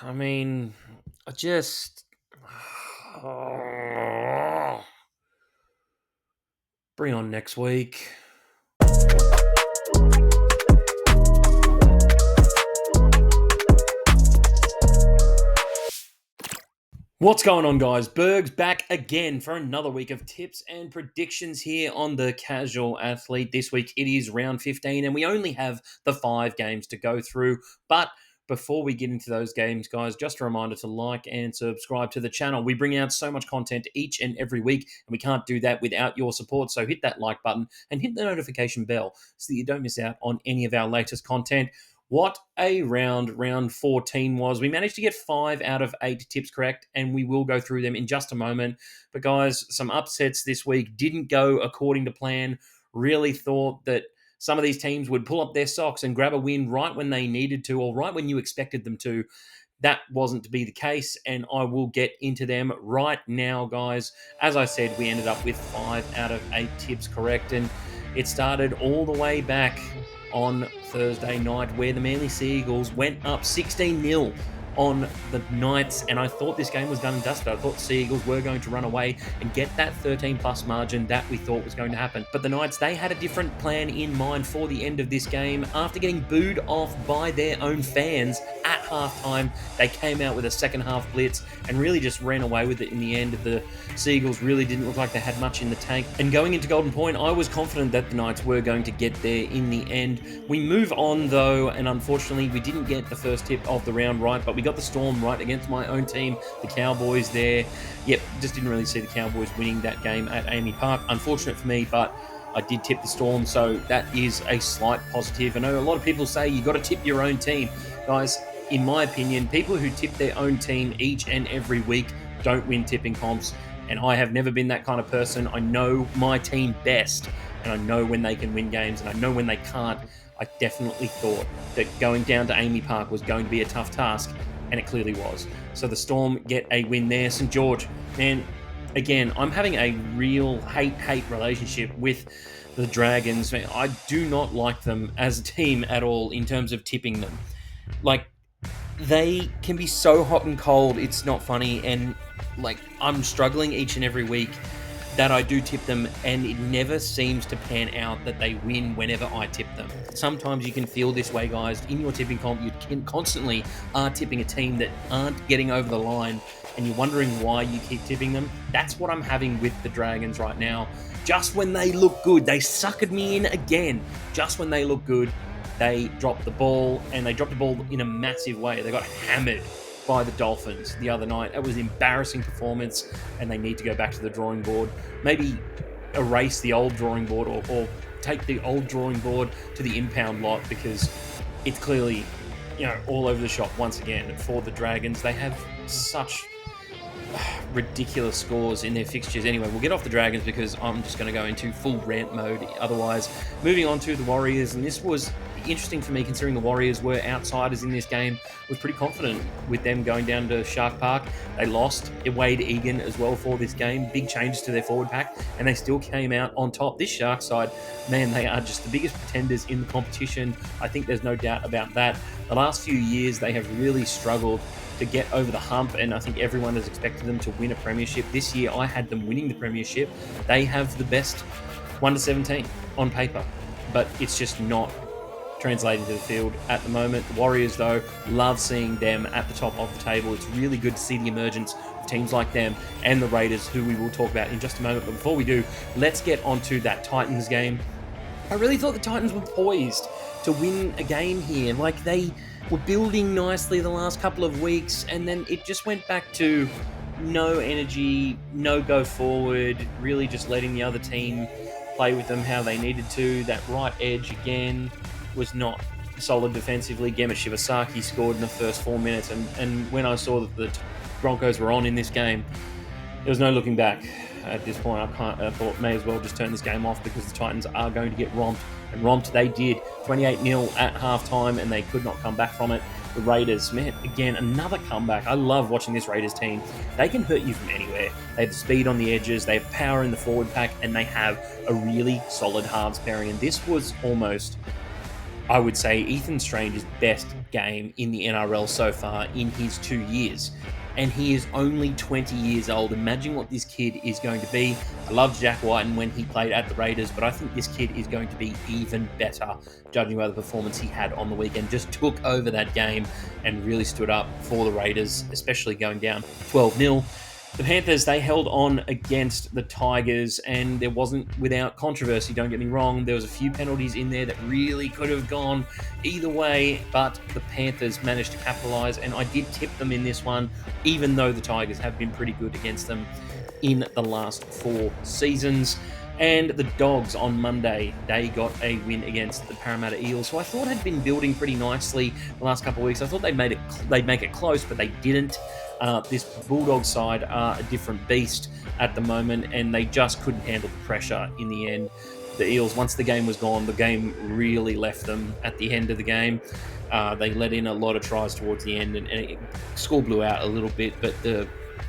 I mean, I just bring on next week. What's going on, guys? Burgz back again for another week of tips and predictions here on the Casual Athlete. This week it is round 15, and we only have the 5 games to go through. But before we get into those games, guys, just a reminder to like and subscribe to the channel. We bring out so much content each and every week, and we can't do that without your support. So hit that like button and hit the notification bell so that you don't miss out on any of our latest content. What a round 14 was. We managed to get 5 out of 8 tips correct, and we will go through them in just a moment. But guys, some upsets this week didn't go according to plan. Really thought that some of these teams would pull up their socks and grab a win right when they needed to, or right when you expected them to. That wasn't to be the case, and I will get into them right now, guys. As I said, we ended up with 5 out of 8 tips correct, and it started all the way back on Thursday night, where the Manly Seagulls went up 16-0 on the Knights, and I thought this game was done and dusted. I thought the Seagulls were going to run away and get that 13-plus margin that we thought was going to happen. But the Knights, they had a different plan in mind for the end of this game. After getting booed off by their own fans at halftime, they came out with a second-half blitz and really just ran away with it in the end. The Seagulls really didn't look like they had much in the tank. And going into Golden Point, I was confident that the Knights were going to get there in the end. We move on, though, and unfortunately, we didn't get the first tip of the round right, but we got the Storm right against my own team, the Cowboys there. Yep, just didn't really see the Cowboys winning that game at Amy Park. Unfortunate for me, but I did tip the Storm, so that is a slight positive. I know a lot of people say you got to tip your own team. Guys, in my opinion, people who tip their own team each and every week don't win tipping comps, and I have never been that kind of person. I know my team best, and I know when they can win games, and I know when they can't. I definitely thought that going down to Amy Park was going to be a tough task, and it clearly was. So the Storm get a win there. St. George, man, again, I'm having a real hate-hate relationship with the Dragons. Man, I do not like them as a team at all in terms of tipping them. Like, they can be so hot and cold, it's not funny, and like, I'm struggling each and every week that I do tip them, and it never seems to pan out that they win whenever I tip them. Sometimes you can feel this way, guys. In your tipping comp, you can constantly are tipping a team that aren't getting over the line, and you're wondering why you keep tipping them. That's what I'm having with the Dragons right now. Just when they look good, they suckered me in again. Just when they look good, they dropped the ball, and they dropped the ball in a massive way. They got hammered by the Dolphins the other night. It was an embarrassing performance, and they need to go back to the drawing board. Maybe erase the old drawing board, or take the old drawing board to the impound lot, because it's clearly, all over the shop once again for the Dragons. They have such ridiculous scores in their fixtures. Anyway, we'll get off the Dragons because I'm just going to go into full rant mode otherwise. Moving on to the Warriors, and this was interesting for me considering the Warriors were outsiders in this game. Was pretty confident with them going down to Shark Park. They lost Wade Egan as well for this game. Big changes to their forward pack, and they still came out on top. This Shark side, man, they are just the biggest pretenders in the competition. I think there's no doubt about that. The last few years, they have really struggled to get over the hump, and I think everyone has expected them to win a premiership. This year, I had them winning the premiership. They have the best 1-17 on paper, but it's just not translating to the field at the moment. The Warriors, though, love seeing them at the top of the table. It's really good to see the emergence of teams like them and the Raiders, who we will talk about in just a moment. But before we do, let's get onto that Titans game. I really thought the Titans were poised to win a game here. Like, they were building nicely the last couple of weeks, and then it just went back to no energy, no go forward, really just letting the other team play with them how they needed to. That right edge, again, was not solid defensively. Gemma Shibasaki scored in the first 4 minutes, and when I saw that the Broncos were on in this game, there was no looking back at this point. I thought may as well just turn this game off, because the Titans are going to get romped, and romped they did. 28-0 at halftime, and they could not come back from it. The Raiders, man, again, another comeback. I love watching this Raiders team. They can hurt you from anywhere. They have the speed on the edges, they have power in the forward pack, and they have a really solid halves pairing. And this was almost I would say Ethan Strange's best game in the NRL so far in his 2 years. And he is only 20 years old. Imagine what this kid is going to be. I loved Jack Whiten when he played at the Raiders, but I think this kid is going to be even better, judging by the performance he had on the weekend. Just took over that game and really stood up for the Raiders, especially going down 12-0. The Panthers, they held on against the Tigers, and there wasn't without controversy, don't get me wrong. There was a few penalties in there that really could have gone either way, but the Panthers managed to capitalise, and I did tip them in this one, even though the Tigers have been pretty good against them in the last 4 seasons. And the Dogs on Monday, they got a win against the Parramatta Eels, who I thought had been building pretty nicely the last couple of weeks. I thought they'd make it close, but they didn't. This Bulldogs side are a different beast at the moment, and they just couldn't handle the pressure in the end. The Eels, once the game was gone, the game really left them at the end of the game. They let in a lot of tries towards the end, and score blew out a little bit, but the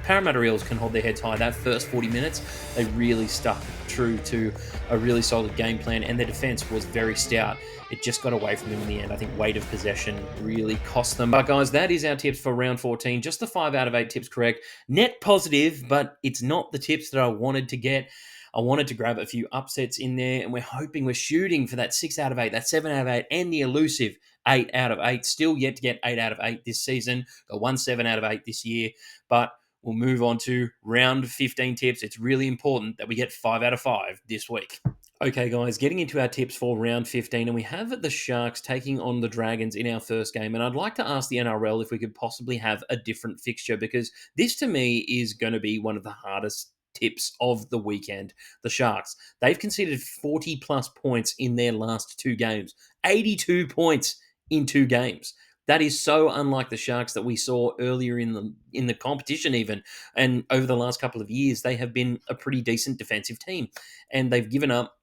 Parramatta Eels can hold their heads high. That first 40 minutes, they really stuck true to a really solid game plan, and their defence was very stout. It just got away from them in the end. I think weight of possession really cost them. But guys, that is our tips for round 14. Just the 5 out of 8 tips correct. Net positive, but it's not the tips that I wanted to get. I wanted to grab a few upsets in there, and we're shooting for that 6 out of 8, that 7 out of 8, and the elusive 8 out of 8. Still yet to get 8 out of 8 this season. Got 1 7 out of 8 this year, but we'll move on to round 15 tips. It's really important that we get 5 out of 5 this week. Okay, guys, getting into our tips for round 15, and we have the Sharks taking on the Dragons in our first game. And I'd like to ask the NRL if we could possibly have a different fixture, because this to me is going to be one of the hardest tips of the weekend. The Sharks, they've conceded 40 plus points in their last 2 games, 82 points in 2 games. That is so unlike the Sharks that we saw earlier in the competition even. And over the last couple of years, they have been a pretty decent defensive team. And they've given up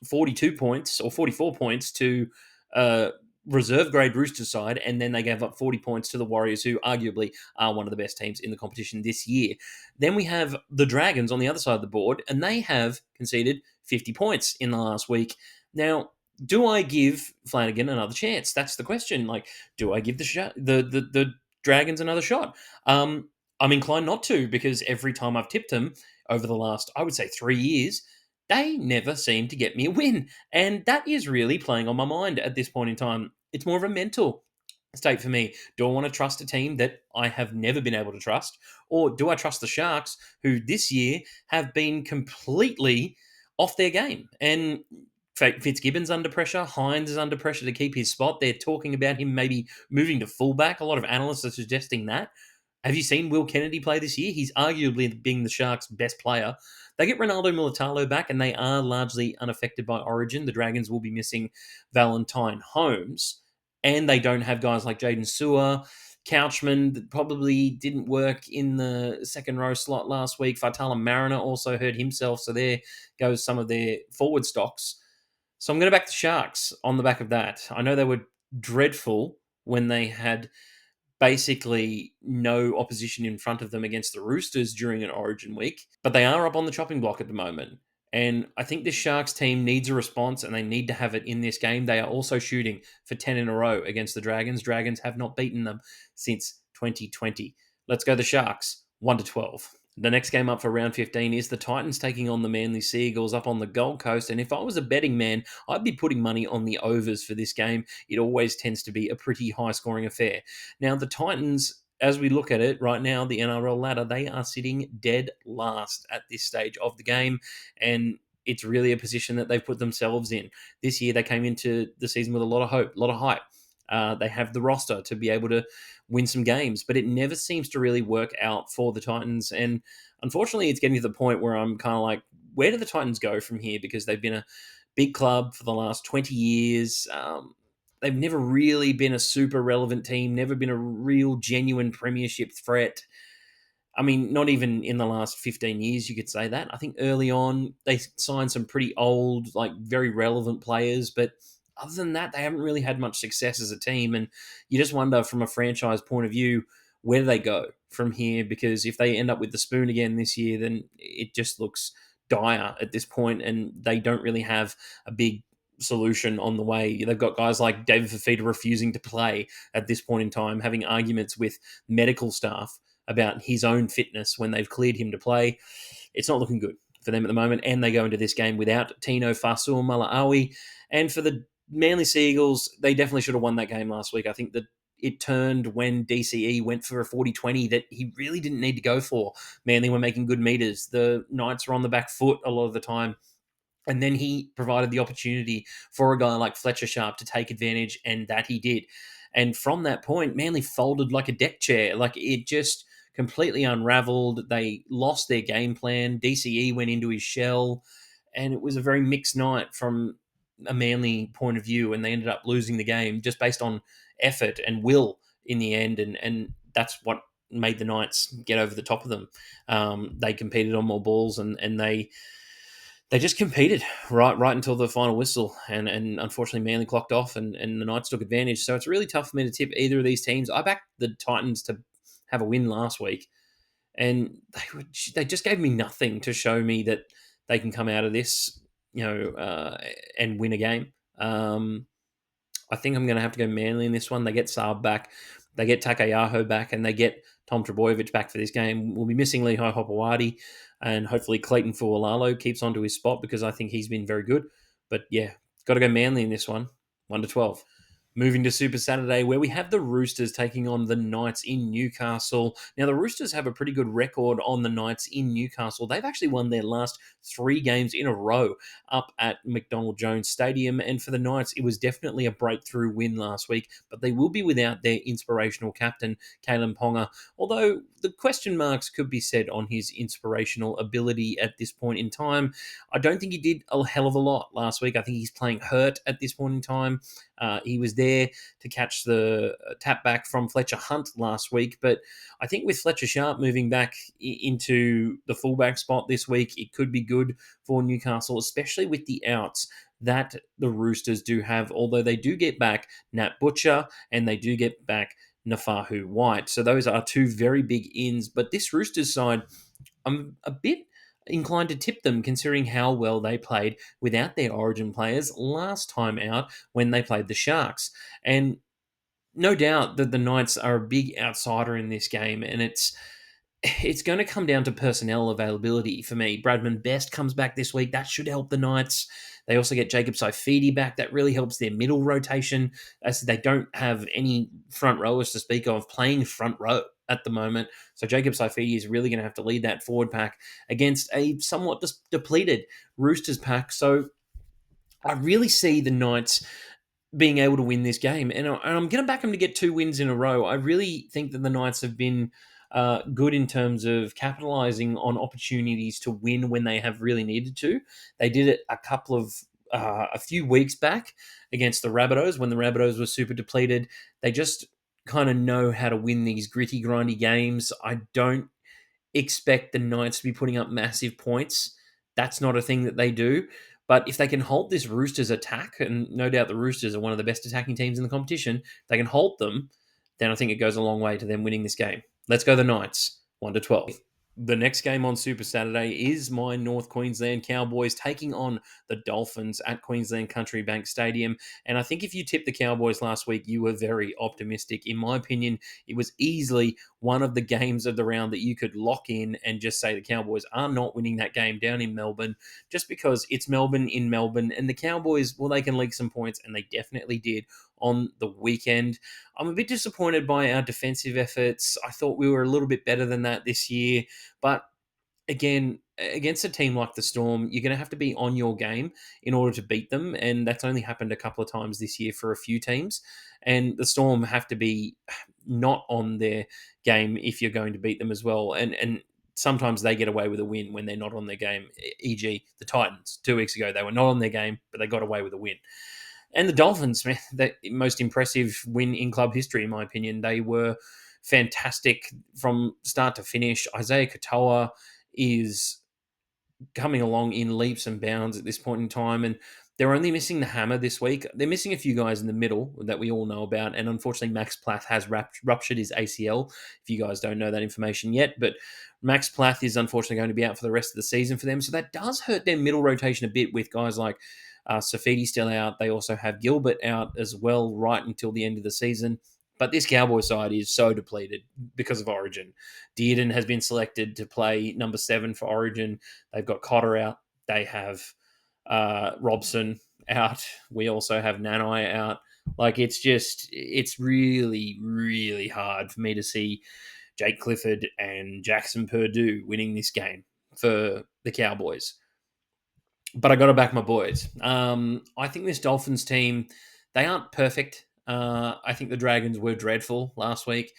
42 points or 44 points to reserve grade Roosters side, and then they gave up 40 points to the Warriors, who arguably are one of the best teams in the competition this year. Then we have the Dragons on the other side of the board, and they have conceded 50 points in the last week. Now, do I give Flanagan another chance? That's the question. Like, do I give the Dragons another shot? I'm inclined not to, because every time I've tipped them over the last, I would say, 3 years, they never seem to get me a win. And that is really playing on my mind at this point in time. It's more of a mental state for me. Do I want to trust a team that I have never been able to trust? Or do I trust the Sharks, who this year have been completely off their game? And Fitzgibbon's under pressure. Hines is under pressure to keep his spot. They're talking about him maybe moving to fullback. A lot of analysts are suggesting that. Have you seen Will Kennedy play this year? He's arguably being the Sharks' best player. They get Ronaldo Mulitalo back, and they are largely unaffected by Origin. The Dragons will be missing Valentine Holmes, and they don't have guys like Jaden Sewer, Couchman, that probably didn't work in the second row slot last week. Faitala Mariner also hurt himself, so there goes some of their forward stocks. So I'm going to back the Sharks on the back of that. I know they were dreadful when they had basically no opposition in front of them against the Roosters during an Origin week, but they are up on the chopping block at the moment. And I think this Sharks team needs a response, and they need to have it in this game. They are also shooting for 10 in a row against the Dragons. Dragons have not beaten them since 2020. Let's go the Sharks, 1-12. The next game up for round 15 is the Titans taking on the Manly Seagulls up on the Gold Coast. And if I was a betting man, I'd be putting money on the overs for this game. It always tends to be a pretty high-scoring affair. Now, the Titans, as we look at it right now, the NRL ladder, they are sitting dead last at this stage of the game. And it's really a position that they've put themselves in. This year, they came into the season with a lot of hope, a lot of hype. They have the roster to be able to win some games, but it never seems to really work out for the Titans. And unfortunately, it's getting to the point where I'm kind of like, where do the Titans go from here? Because they've been a big club for the last 20 years. They've never really been a super relevant team, never been a real genuine premiership threat. I mean, not even in the last 15 years, you could say that. I think early on, they signed some pretty old, like very relevant players, but other than that, they haven't really had much success as a team. And you just wonder from a franchise point of view, where do they go from here? Because if they end up with the spoon again this year, then it just looks dire at this point, and they don't really have a big solution on the way. They've got guys like David Fafita refusing to play at this point in time, having arguments with medical staff about his own fitness when they've cleared him to play. It's not looking good for them at the moment, and they go into this game without Tino Fa'asuamaleaui. And for the Manly Seagulls, they definitely should have won that game last week. I think that it turned when DCE went for a 40-20 that he really didn't need to go for. Manly were making good meters. The Knights were on the back foot a lot of the time. And then he provided the opportunity for a guy like Fletcher Sharp to take advantage, and that he did. And from that point, Manly folded like a deck chair. Like, it just completely unraveled. They lost their game plan. DCE went into his shell, and it was a very mixed night from a Manly point of view, and they ended up losing the game just based on effort and will in the end, and that's what made the Knights get over the top of them. They competed on more balls, and they just competed right until the final whistle, and unfortunately Manly clocked off, and the Knights took advantage. So it's really tough for me to tip either of these teams. I backed the Titans to have a win last week, and they just gave me nothing to show me that they can come out of this, and win a game. I think I'm going to have to go Manly in this one. They get Saab back, they get Takayaho back, and they get Tom Trebojevic back for this game. We'll be missing Lehigh Hopewadi, and hopefully Clayton Fualalo keeps onto his spot because I think he's been very good. But yeah, got to go Manly in this one, 1-12. Moving to Super Saturday, where we have the Roosters taking on the Knights in Newcastle. Now, the Roosters have a pretty good record on the Knights in Newcastle. They've actually won their last 3 games in a row up at McDonald Jones Stadium. And for the Knights, it was definitely a breakthrough win last week, but they will be without their inspirational captain, Kalen Ponga, although the question marks could be said on his inspirational ability at this point in time. I don't think he did a hell of a lot last week. I think he's playing hurt at this point in time. He was there to catch the tap back from Fletcher Hunt last week, but I think with Fletcher Sharp moving back into the fullback spot this week, it could be good for Newcastle, especially with the outs that the Roosters do have, although they do get back Nat Butcher and they do get back Nafahu White. So those are 2 very big ins, but this Roosters side, I'm a bit inclined to tip them considering how well they played without their origin players last time out when they played the Sharks. And no doubt that the Knights are a big outsider in this game, and it's going to come down to personnel availability for me. Bradman Best comes back this week. That should help the Knights. They also get Jacob Saifidi back. That really helps their middle rotation, as they don't have any front rowers to speak of playing front row at the moment. So Jacob Saifidi is really going to have to lead that forward pack against a somewhat depleted Roosters pack. So I really see the Knights being able to win this game. And I'm going to back them to get 2 wins in a row. I really think that the Knights have been good in terms of capitalizing on opportunities to win when they have really needed to. They did it a few weeks back against the Rabbitohs when the Rabbitohs were super depleted. They just kind of know how to win these gritty, grindy games. I don't expect the Knights to be putting up massive points. That's not a thing that they do. But if they can halt this Roosters attack, and no doubt the Roosters are one of the best attacking teams in the competition, if they can halt them, then I think it goes a long way to them winning this game. Let's go the Knights, 1-12. The next game on Super Saturday is my North Queensland Cowboys taking on the Dolphins at Queensland Country Bank Stadium. And I think if you tipped the Cowboys last week, you were very optimistic. In my opinion, it was easily one of the games of the round that you could lock in and just say the Cowboys are not winning that game down in Melbourne, just because it's Melbourne in Melbourne. And the Cowboys, well, they can leak some points, and they definitely did on the weekend. I'm a bit disappointed by our defensive efforts. I thought we were a little bit better than that this year. But again, against a team like the Storm, you're going to have to be on your game in order to beat them. And that's only happened a couple of times this year for a few teams. And the Storm have to be not on their game if you're going to beat them as well. And sometimes they get away with a win when they're not on their game, e.g. the Titans. 2 weeks ago, they were not on their game, but they got away with a win. And the Dolphins, man, the most impressive win in club history, in my opinion. They were fantastic from start to finish. Isaiah Katoa is coming along in leaps and bounds at this point in time, and they're only missing the hammer this week. They're missing a few guys in the middle that we all know about, and unfortunately Max Plath has ruptured his ACL, if you guys don't know that information yet, but Max Plath is unfortunately going to be out for the rest of the season for them, so that does hurt their middle rotation a bit with guys like Safiti's still out. They also have Gilbert out as well right until the end of the season. But this Cowboy side is so depleted because of Origin. Dearden has been selected to play number 7 for Origin. They've got Cotter out. They have Robson out. We also have Nanai out. Like, it's really, really hard for me to see Jake Clifford and Jackson Purdue winning this game for the Cowboys. But I got to back my boys. I think this Dolphins team, they aren't perfect. I think the Dragons were dreadful last week.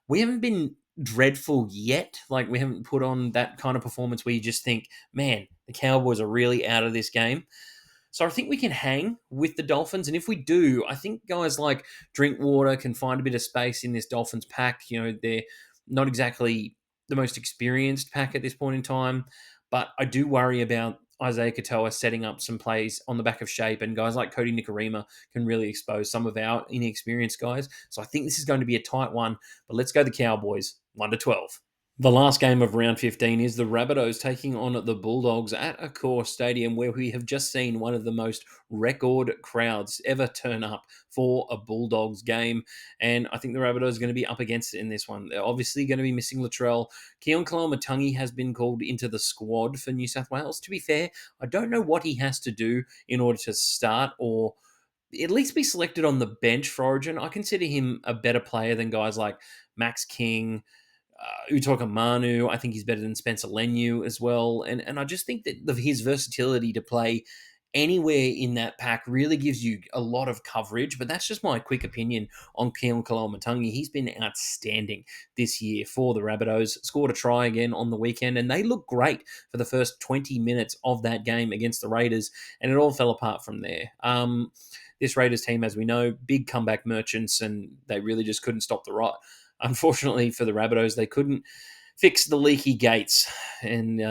We haven't been dreadful yet. Like, we haven't put on that kind of performance where you just think, man, the Cowboys are really out of this game. So I think we can hang with the Dolphins. And if we do, I think guys like Drinkwater can find a bit of space in this Dolphins pack. You know, they're not exactly the most experienced pack at this point in time. But I do worry about Isaiah Katoa setting up some plays on the back of shape, and guys like Cody Nikorima can really expose some of our inexperienced guys. So I think this is going to be a tight one. But let's go the Cowboys, 1-12. The last game of round 15 is the Rabbitohs taking on the Bulldogs at Accor Stadium, where we have just seen one of the most record crowds ever turn up for a Bulldogs game. And I think the Rabbitohs are going to be up against it in this one. They're obviously going to be missing Latrell. Keon Kalamatangi has been called into the squad for New South Wales. To be fair, I don't know what he has to do in order to start or at least be selected on the bench for Origin. I consider him a better player than guys like Max King, Utoka Manu. I think he's better than Spencer Lenu as well. And I just think that his versatility to play anywhere in that pack really gives you a lot of coverage. But that's just my quick opinion on Keon Kalamatangi. He's been outstanding this year for the Rabbitohs. Scored a try again on the weekend, and they looked great for the first 20 minutes of that game against the Raiders, and it all fell apart from there. This Raiders team, as we know, big comeback merchants, and they really just couldn't stop the rot. Unfortunately for the Rabbitohs, they couldn't fix the leaky gates, and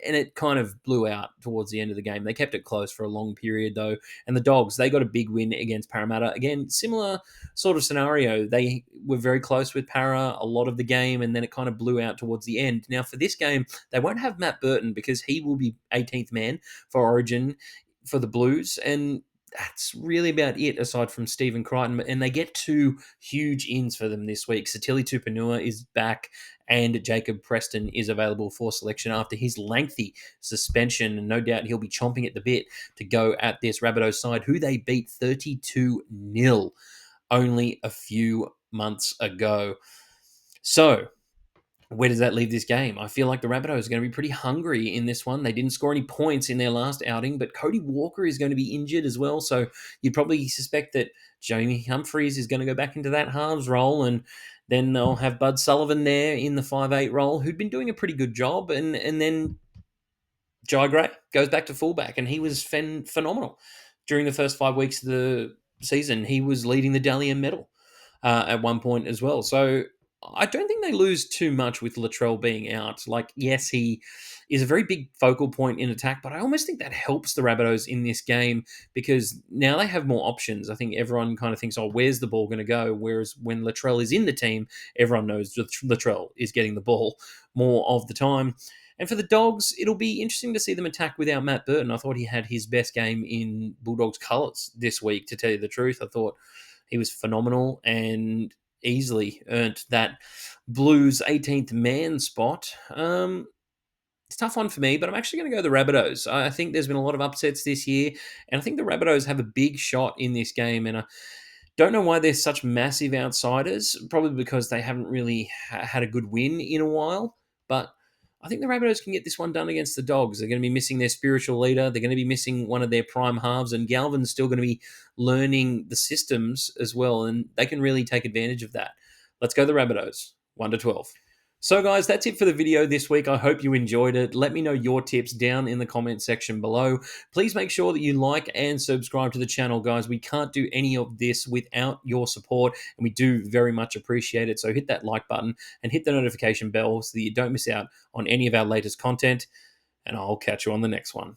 it kind of blew out towards the end of the game. They kept it close for a long period, though. And the Dogs, they got a big win against Parramatta. Again, similar sort of scenario. They were very close with Para a lot of the game, and then it kind of blew out towards the end. Now, for this game, they won't have Matt Burton because he will be 18th man for Origin for the Blues, and that's really about it aside from Stephen Crichton. And they get 2 huge ins for them this week. Satili Tupanua is back, and Jacob Preston is available for selection after his lengthy suspension. And no doubt he'll be chomping at the bit to go at this Rabbitohs side, who they beat 32-0 only a few months ago. So where does that leave this game? I feel like the Rabbitohs are going to be pretty hungry in this one. They didn't score any points in their last outing, but Cody Walker is going to be injured as well. So you'd probably suspect that Jamie Humphries is going to go back into that halves role, and then they'll have Bud Sullivan there in the 5'8" role, who'd been doing a pretty good job. And then Jai Gray goes back to fullback, and he was phenomenal during the first 5 weeks of the season. He was leading the Dally M medal at one point as well. So I don't think they lose too much with Latrell being out. Like, yes, he is a very big focal point in attack, but I almost think that helps the Rabbitohs in this game because now they have more options. I think everyone kind of thinks, oh, where's the ball going to go? Whereas when Latrell is in the team, everyone knows Latrell is getting the ball more of the time. And for the Dogs, it'll be interesting to see them attack without Matt Burton. I thought he had his best game in Bulldogs colours this week, to tell you the truth. I thought he was phenomenal and easily earned that Blues 18th man spot. It's a tough one for me, but I'm actually going to go the Rabbitohs. I think there's been a lot of upsets this year, and I think the Rabbitohs have a big shot in this game, and I don't know why they're such massive outsiders, probably because they haven't really had a good win in a while, but I think the Rabbitohs can get this one done against the Dogs. They're going to be missing their spiritual leader. They're going to be missing one of their prime halves, and Galvin's still going to be learning the systems as well, and they can really take advantage of that. Let's go the Rabbitohs, 1-12. So guys, that's it for the video this week. I hope you enjoyed it. Let me know your tips down in the comment section below. Please make sure that you like and subscribe to the channel, guys. We can't do any of this without your support, and we do very much appreciate it. So hit that like button and hit the notification bell so that you don't miss out on any of our latest content, and I'll catch you on the next one.